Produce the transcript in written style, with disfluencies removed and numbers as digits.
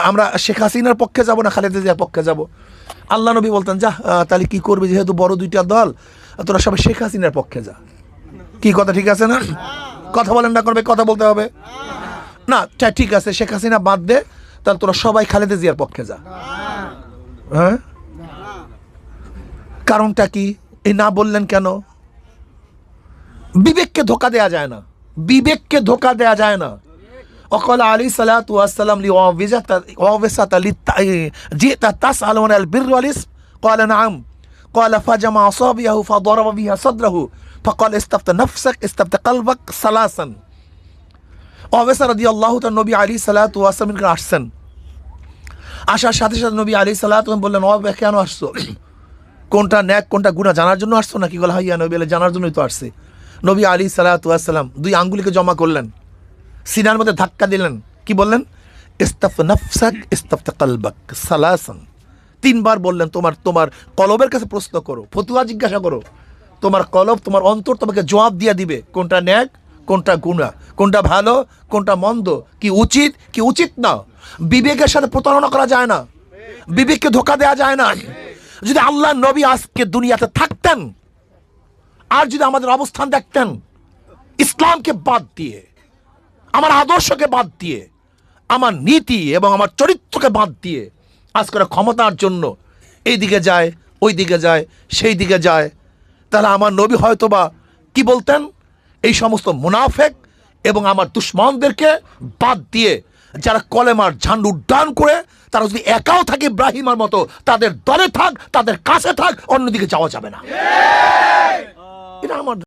আমরা শেখ হাসিনার পক্ষে যাব না খালেদা জিয়ার পক্ষে যাব? আল্লাহ নবী বলতেন, যা তাহলে কি করবে, যেহেতু বড় দুইটা দল, তোরা সবাই শেখ হাসিনার পক্ষে যা। কি কথা ঠিক আছে না? কথা বলেন না, করবে কথা বলতে হবে না। ঠিক আছে, শেখ হাসিনা বাদ দে, তাহলে তোরা সবাই খালেদা জিয়ার পক্ষে যা। হ্যাঁ, কারণটা কি? এই না বললেন কেন? বিবেককে ধোকা দেয়া যায় না, বিবেককে ধোকা দেয়া যায় না। وقال عليه الصلاة والسلام لوافسة جئت تسأل عن البر والاسم قال نعم قال فجمع أصابعه فضرب بها صدره فقال استفت نفسك استفت قلبك ثلاثا। ওয়াফেসা রাদিয়াল্লাহু তাআলা নবী আলাইহিস সালাতু ওয়াস সালামের কাছে আসছেন। আসার সাথে সাথে নবী আলাইহিস সালাতু ওয়াস সালাম বললেন, ওয়াফে কেন আসছো? কোনটা ন্যাক কোনটা গুনাহ জানার জন্য আসছো নাকি? বলে হাইয়া নবী, জানার জন্যই তো আসছে। নবী আলাইহিস সালাতু ওয়াস সালাম দুই আঙ্গুলিকে জমা করলেন, সিনার মধ্যে ধাক্কা দিলেন, কি বললেন? ইস্তাফ নাফসাক ইস্তাফ কলবাক সালাসান। তিনবার বললেন, তোমার কলবের কাছে প্রশ্ন করো, ফতুয়া জিজ্ঞাসা করো। তোমার কলব, তোমার অন্তর তোমাকে জবাব দিয়ে দিবে কোনটা ন্যাক কোনটা গুনাহ, কোনটা ভালো কোনটা মন্দ, কি উচিত কি উচিত না। বিবেকের সাথে প্রতারণা করা যায় না, বিবেককে ধোকা দেওয়া যায় না। যদি আল্লাহ নবী আজকে দুনিয়াতে থাকতেন, আর যদি আমাদের অবস্থান দেখতেন ইসলামকে বাদ দিয়ে, আমার আদর্শকে বাদ দিয়ে, আমার নীতি এবং আমার চরিত্রকে বাদ দিয়ে আজকের ক্ষমতার জন্য এই দিকে যায় ওই দিকে যায় সেই দিকে যায়, তাহলে আমার নবী হয়তোবা কি বলতেন? এই সমস্ত মুনাফেক এবং আমার দুশমনদেরকে বাদ দিয়ে যারা কলেমার ঝান্ডা উড্ডয়ন করে, তারা যদি একাও থাকে ইব্রাহিমের মতো, তাদের দলে থাক, তাদের কাছে থাক, অন্যদিকে যাওয়া যাবে না। এটা আমার